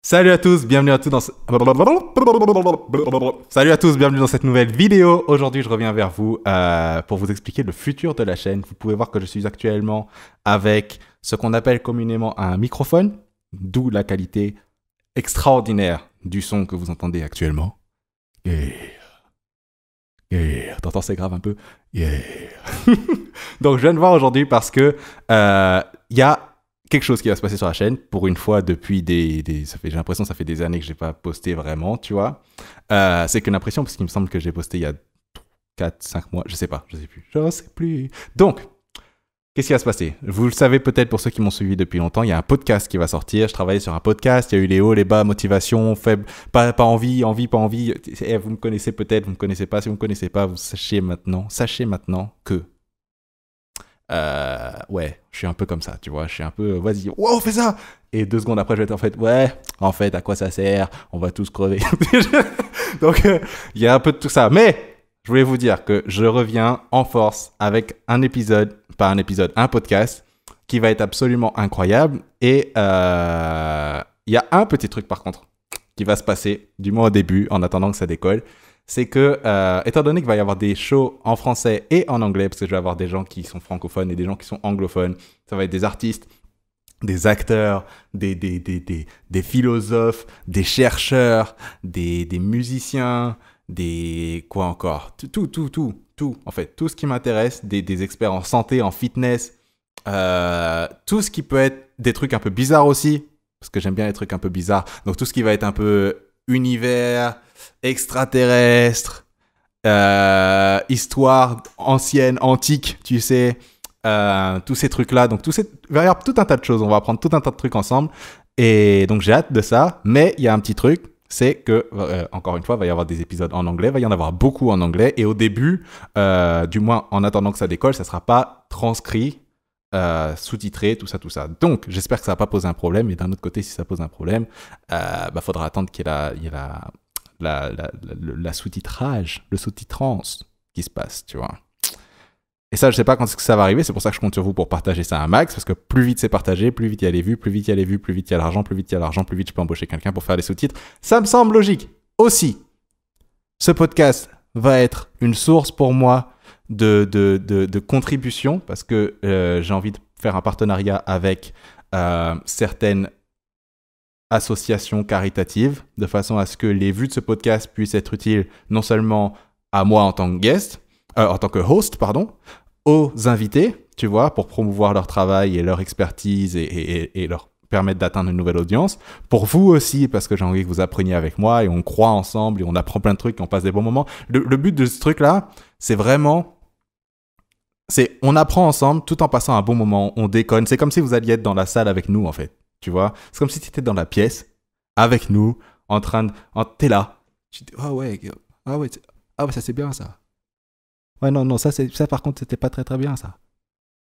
Salut à tous, bienvenue à tous dans Salut à tous, bienvenue dans cette nouvelle vidéo. Aujourd'hui, je reviens vers vous pour vous expliquer le futur de la chaîne. Vous pouvez voir que je suis actuellement avec ce qu'on appelle communément un microphone, d'où la qualité extraordinaire du son que vous entendez actuellement. T'entends, c'est grave un peu. Donc, je viens de voir aujourd'hui parce que y a quelque chose qui va se passer sur la chaîne, pour une fois, depuis j'ai l'impression que ça fait des années que je n'ai pas posté vraiment, tu vois. C'est qu'une impression, parce qu'il me semble que j'ai posté il y a 4-5 mois, je sais plus. Donc, qu'est-ce qui va se passer? Vous le savez peut-être pour ceux qui m'ont suivi depuis longtemps, il y a un podcast qui va sortir. Je travaillais sur un podcast, il y a eu les hauts, les bas, motivation, faible, pas envie, pas envie. Vous me connaissez peut-être, vous me connaissez pas. Si vous me connaissez pas, vous sachez maintenant que ouais, je suis un peu comme ça, tu vois, je suis un peu, vas-y, wow, fais ça. Et 2 secondes après, je vais être en fait, à quoi ça sert? On va tous crever. Donc, il y a un peu de tout ça. Mais, je voulais vous dire que je reviens en force avec un podcast qui va être absolument incroyable. Et il y a un petit truc, par contre, qui va se passer, du moins au début, en attendant que ça décolle. C'est que, étant donné qu'il va y avoir des shows en français et en anglais, parce que je vais avoir des gens qui sont francophones et des gens qui sont anglophones, ça va être des artistes, des acteurs, des philosophes, des chercheurs, des musiciens, quoi encore, tout, en fait, tout ce qui m'intéresse, des experts en santé, en fitness, tout ce qui peut être des trucs un peu bizarres aussi, parce que j'aime bien les trucs un peu bizarres, donc tout ce qui va être un peu univers, extraterrestre, histoire ancienne, antique, tu sais, tous ces trucs-là. Donc, il va y avoir tout un tas de choses. On va apprendre tout un tas de trucs ensemble. Et donc, j'ai hâte de ça. Mais il y a un petit truc, c'est que, encore une fois, il va y avoir des épisodes en anglais. Il va y en avoir beaucoup en anglais. Et au début, du moins en attendant que ça décolle, ça ne sera pas transcrit, sous-titré, tout ça. Donc, j'espère que ça ne va pas poser un problème. Et d'un autre côté, si ça pose un problème, faudra attendre qu'il y ait la sous-titrage, le sous-titrance qui se passe, tu vois. Et ça, je sais pas quand est-ce que ça va arriver, c'est pour ça que je compte sur vous pour partager ça un max, parce que plus vite c'est partagé, plus vite il y a les vues, plus vite il y a les vues, plus vite il y a l'argent, plus vite il y a l'argent, plus vite je peux embaucher quelqu'un pour faire les sous-titres. Ça me semble logique. Aussi, ce podcast va être une source pour moi de contribution, parce que j'ai envie de faire un partenariat avec certaines association caritative, de façon à ce que les vues de ce podcast puissent être utiles non seulement à moi en tant que host, aux invités, tu vois, pour promouvoir leur travail et leur expertise et leur permettre d'atteindre une nouvelle audience. Pour vous aussi, parce que j'ai envie que vous appreniez avec moi et on croit ensemble et on apprend plein de trucs et on passe des bons moments. Le but de ce truc-là, c'est vraiment... on apprend ensemble tout en passant un bon moment, on déconne. C'est comme si vous alliez être dans la salle avec nous, en fait. Tu vois, c'est comme si tu étais dans la pièce avec nous, t'es là. Tu dis, ah ouais, ça c'est bien ça. Ouais, non, ça par contre, c'était pas très très bien ça.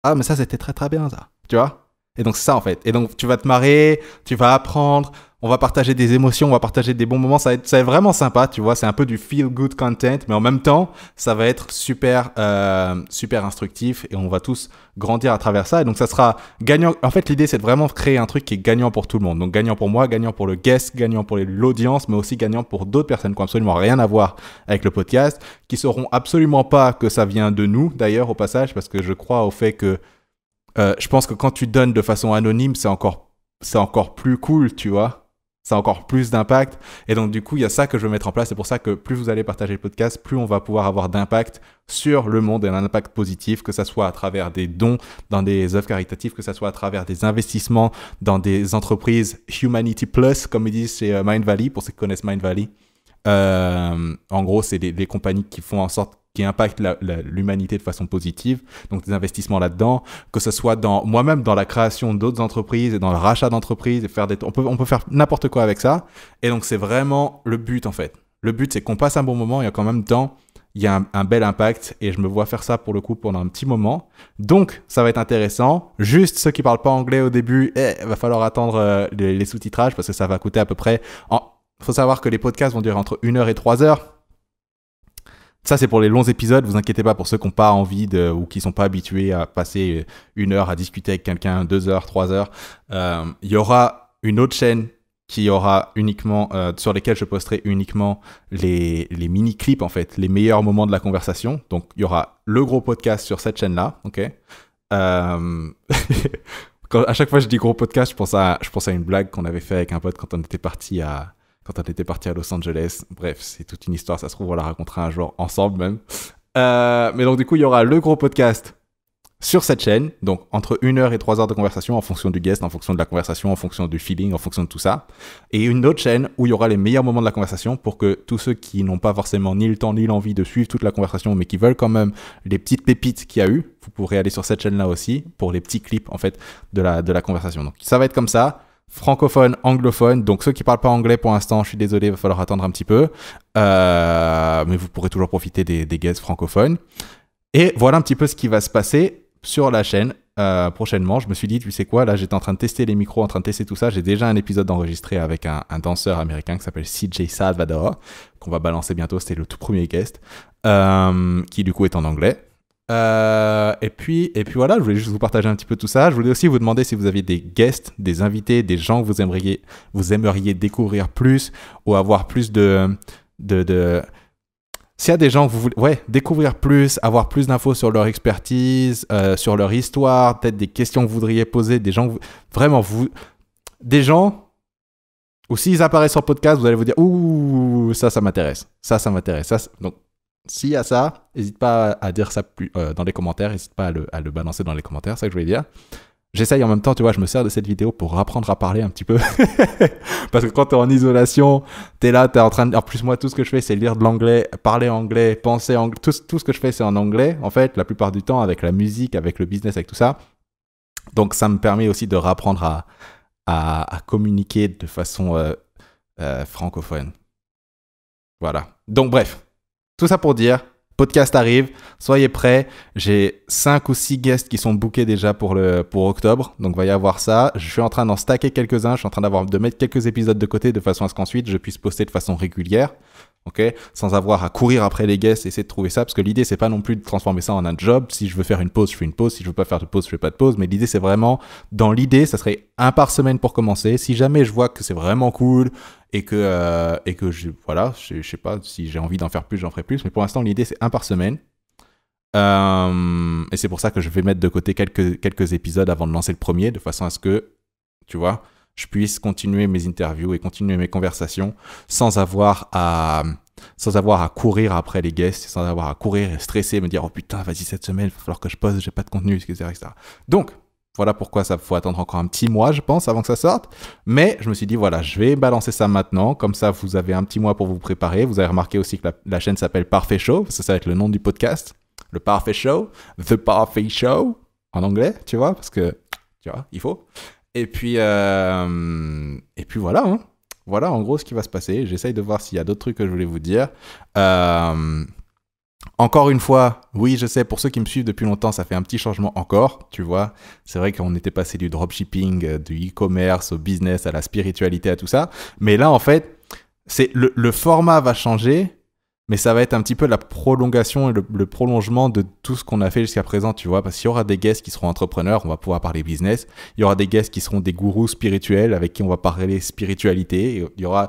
Ah, mais ça c'était très très bien ça. Tu vois? Et donc c'est ça en fait. Et donc tu vas te marrer, tu vas apprendre, on va partager des émotions, on va partager des bons moments. Ça va être vraiment sympa, tu vois. C'est un peu du feel good content, mais en même temps, ça va être super instructif et on va tous grandir à travers ça. Et donc ça sera gagnant. En fait, l'idée c'est de vraiment créer un truc qui est gagnant pour tout le monde. Donc gagnant pour moi, gagnant pour le guest, gagnant pour l'audience, mais aussi gagnant pour d'autres personnes qui n'ont absolument rien à voir avec le podcast, qui sauront absolument pas que ça vient de nous d'ailleurs au passage, parce que je crois au fait que je pense que quand tu donnes de façon anonyme, c'est encore plus cool, tu vois. Ça a encore plus d'impact. Et donc, du coup, il y a ça que je veux mettre en place. C'est pour ça que plus vous allez partager le podcast, plus on va pouvoir avoir d'impact sur le monde et un impact positif, que ça soit à travers des dons dans des œuvres caritatives, que ça soit à travers des investissements dans des entreprises Humanity Plus, comme ils disent chez Mindvalley, pour ceux qui connaissent Mindvalley. En gros, c'est des compagnies qui font en sorte qui impactent l'humanité de façon positive, donc des investissements là-dedans, que ce soit moi-même dans la création d'autres entreprises et dans le rachat d'entreprises, et on peut faire n'importe quoi avec ça, et donc c'est vraiment le but en fait. Le but c'est qu'on passe un bon moment et qu'en même temps, il y a un bel impact, et je me vois faire ça pour le coup pendant un petit moment, donc ça va être intéressant. Juste ceux qui parlent pas anglais au début, va falloir attendre les sous-titrages, parce que ça va coûter à peu près... faut savoir que les podcasts vont durer entre 1 heure et 3 heures. Ça, c'est pour les longs épisodes. Vous inquiétez pas pour ceux qui n'ont pas envie ou qui sont pas habitués à passer 1 heure à discuter avec quelqu'un, 2 heures, 3 heures. Il y aura une autre chaîne qui aura uniquement, sur lesquels je posterai uniquement les mini-clips, en fait, les meilleurs moments de la conversation. Donc, il y aura le gros podcast sur cette chaîne-là, ok. À chaque fois que je dis gros podcast, je pense à une blague qu'on avait fait avec un pote quand on était parti à Los Angeles. Bref, c'est toute une histoire, ça se trouve, on la racontera un jour ensemble même. Mais donc, du coup, il y aura le gros podcast sur cette chaîne, donc entre 1 heure et 3 heures de conversation en fonction du guest, en fonction de la conversation, en fonction du feeling, en fonction de tout ça. Et une autre chaîne où il y aura les meilleurs moments de la conversation pour que tous ceux qui n'ont pas forcément ni le temps ni l'envie de suivre toute la conversation, mais qui veulent quand même les petites pépites qu'il y a eu, vous pourrez aller sur cette chaîne-là aussi pour les petits clips en fait de la conversation. Donc ça va être comme ça, francophone, anglophone. Donc ceux qui parlent pas anglais pour l'instant, je suis désolé, il va falloir attendre un petit peu. Mais vous pourrez toujours profiter des guests francophones. Et voilà un petit peu ce qui va se passer sur la chaîne prochainement. Je me suis dit, tu sais quoi, là j'étais en train de tester les micros, en train de tester tout ça. J'ai déjà un épisode enregistré avec un danseur américain qui s'appelle CJ Salvador, qu'on va balancer bientôt. C'était le tout premier guest, qui du coup est en anglais. Et puis voilà, je voulais juste vous partager un petit peu tout ça. Je voulais aussi vous demander si vous aviez des guests, des invités, des gens que vous aimeriez découvrir plus ou avoir plus s'il y a des gens que vous voulez découvrir plus, avoir plus d'infos sur leur expertise, sur leur histoire, peut-être des questions que vous voudriez poser, des gens des gens ou s'ils apparaissent sur podcast, vous allez vous dire ouh, ça m'intéresse. Ça m'intéresse. Donc s'il y a ça, n'hésite pas à dire ça dans les commentaires, n'hésite pas à le balancer dans les commentaires, c'est ça que je voulais dire. J'essaye en même temps, tu vois, je me sers de cette vidéo pour apprendre à parler un petit peu. Parce que quand t'es en isolation, t'es là, t'es en train de... En plus, moi, tout ce que je fais, c'est lire de l'anglais, parler anglais, penser anglais. Tout ce que je fais, c'est en anglais, en fait, la plupart du temps, avec la musique, avec le business, avec tout ça. Donc, ça me permet aussi de rapprendre à communiquer de façon francophone. Voilà. Donc, bref, tout ça pour dire... Podcast arrive, soyez prêts. J'ai 5 ou 6 guests qui sont bookés déjà pour octobre. Donc, il va y avoir ça. Je suis en train d'en stacker quelques-uns. Je suis en train de mettre quelques épisodes de côté de façon à ce qu'ensuite, je puisse poster de façon régulière. Okay, sans avoir à courir après les guests et essayer de trouver ça. Parce que l'idée, c'est pas non plus de transformer ça en un job. Si je veux faire une pause, je fais une pause. Si je veux pas faire de pause, je fais pas de pause. Mais l'idée, c'est vraiment... Dans l'idée, ça serait un par semaine pour commencer. Si jamais je vois que c'est vraiment cool... Et que je sais pas, si j'ai envie d'en faire plus, j'en ferai plus. Mais pour l'instant, l'idée, c'est un par semaine. Et c'est pour ça que je vais mettre de côté quelques épisodes avant de lancer le premier, de façon à ce que, tu vois, je puisse continuer mes interviews et continuer mes conversations sans avoir à courir après les guests, sans avoir à courir et stresser, me dire « Oh putain, vas-y, cette semaine, il va falloir que je pose, j'ai pas de contenu, etc. etc. » Donc, voilà pourquoi ça faut attendre encore un petit mois, je pense, avant que ça sorte. Mais je me suis dit, voilà, je vais balancer ça maintenant. Comme ça, vous avez un petit mois pour vous préparer. Vous avez remarqué aussi que la chaîne s'appelle Parfait Show. Ça va être le nom du podcast. Le Parfait Show. The Parfait Show. En anglais, tu vois, parce que, tu vois, il faut. Et puis voilà, hein. Voilà, en gros, ce qui va se passer. J'essaye de voir s'il y a d'autres trucs que je voulais vous dire. Encore une fois, oui, je sais, pour ceux qui me suivent depuis longtemps, ça fait un petit changement encore, tu vois. C'est vrai qu'on était passé du dropshipping, du e-commerce, au business, à la spiritualité, à tout ça. Mais là, en fait, le format va changer, mais ça va être un petit peu la prolongation et le prolongement de tout ce qu'on a fait jusqu'à présent, tu vois. Parce qu'il y aura des guests qui seront entrepreneurs, on va pouvoir parler business. Il y aura des guests qui seront des gourous spirituels avec qui on va parler spiritualité. Et il y aura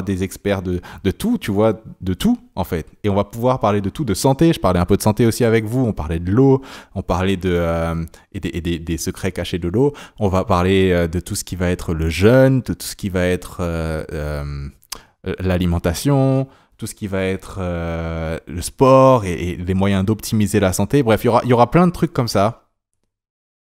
des experts de tout, tu vois, de tout, en fait. Et on va pouvoir parler de tout, de santé. Je parlais un peu de santé aussi avec vous. On parlait de l'eau, on parlait des secrets cachés de l'eau. On va parler de tout ce qui va être le jeûne, de tout ce qui va être l'alimentation, tout ce qui va être le sport et les moyens d'optimiser la santé. Bref, il y aura plein de trucs comme ça.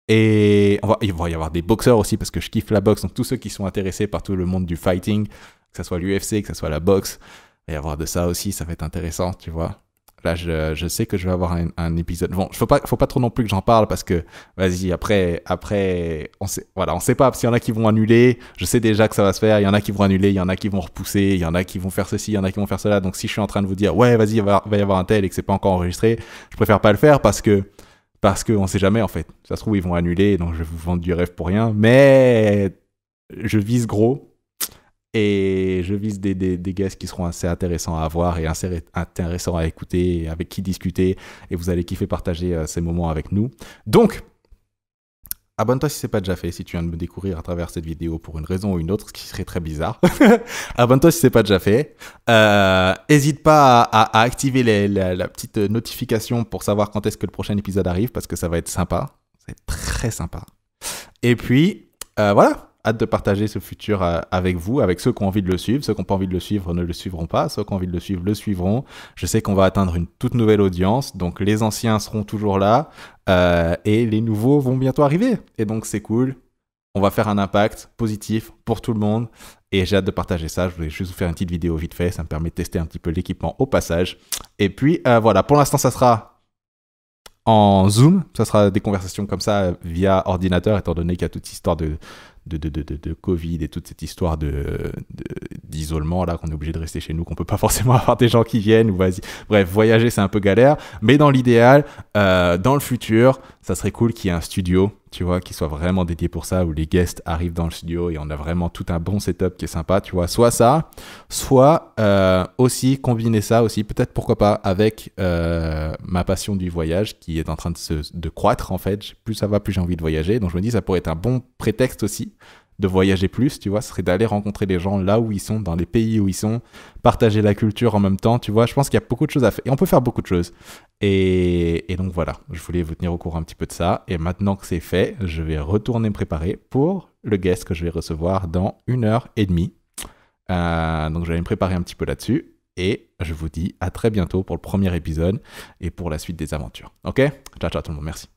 Et il va y avoir des boxeurs aussi parce que je kiffe la boxe. Donc tous ceux qui sont intéressés par tout le monde du fighting, que ce soit l'UFC, que ce soit la boxe, il va y avoir de ça aussi. Ça va être intéressant, tu vois. Là, je sais que je vais avoir un épisode. Bon, faut pas trop non plus que j'en parle parce que, vas-y, après, on sait pas. Parce qu'il y en a qui vont annuler. Je sais déjà que ça va se faire. Il y en a qui vont annuler. Il y en a qui vont repousser. Il y en a qui vont faire ceci. Il y en a qui vont faire cela. Donc, si je suis en train de vous dire, ouais, vas-y, il va y avoir un tel et que c'est pas encore enregistré, je préfère pas le faire parce que on sait jamais, en fait. Ça se trouve, ils vont annuler. Donc, je vais vous vendre du rêve pour rien. Mais je vise gros. Et je vise des guests qui seront assez intéressants à avoir et assez intéressants à écouter, avec qui discuter. Et vous allez kiffer partager ces moments avec nous. Donc, abonne-toi si c'est pas déjà fait, si tu viens de me découvrir à travers cette vidéo pour une raison ou une autre, ce qui serait très bizarre. Abonne-toi si c'est pas déjà fait. Hésite pas à activer la petite notification pour savoir quand est-ce que le prochain épisode arrive, parce que ça va être sympa. Ça va être très sympa. Et puis, voilà. Hâte de partager ce futur avec vous, avec ceux qui ont envie de le suivre. Ceux qui n'ont pas envie de le suivre ne le suivront pas. Ceux qui ont envie de le suivre le suivront. Je sais qu'on va atteindre une toute nouvelle audience. Donc les anciens seront toujours là. Et les nouveaux vont bientôt arriver. Et donc c'est cool. On va faire un impact positif pour tout le monde. Et j'ai hâte de partager ça. Je voulais juste vous faire une petite vidéo vite fait. Ça me permet de tester un petit peu l'équipement au passage. Et puis voilà, pour l'instant ça sera en Zoom. Ça sera des conversations comme ça via ordinateur, étant donné qu'il y a toute histoire de Covid et toute cette histoire d'isolement là, qu'on est obligé de rester chez nous, qu'on peut pas forcément avoir des gens qui viennent ou bref, voyager c'est un peu galère, mais dans l'idéal, dans le futur, ça serait cool qu'il y ait un studio, tu vois, qui soit vraiment dédié pour ça, où les guests arrivent dans le studio et on a vraiment tout un bon setup qui est sympa, tu vois, soit ça, soit aussi combiner ça aussi, peut-être pourquoi pas, avec ma passion du voyage qui est en train de croître en fait. Plus ça va, plus j'ai envie de voyager, donc je me dis ça pourrait être un bon prétexte aussi de voyager plus, tu vois, ce serait d'aller rencontrer les gens là où ils sont, dans les pays où ils sont, partager la culture en même temps, tu vois, je pense qu'il y a beaucoup de choses à faire, et on peut faire beaucoup de choses, et donc voilà, je voulais vous tenir au courant un petit peu de ça, et maintenant que c'est fait, je vais retourner me préparer pour le guest que je vais recevoir dans 1h30, donc je vais me préparer un petit peu là-dessus, et je vous dis à très bientôt pour le premier épisode, et pour la suite des aventures, ok? Ciao, ciao tout le monde, merci.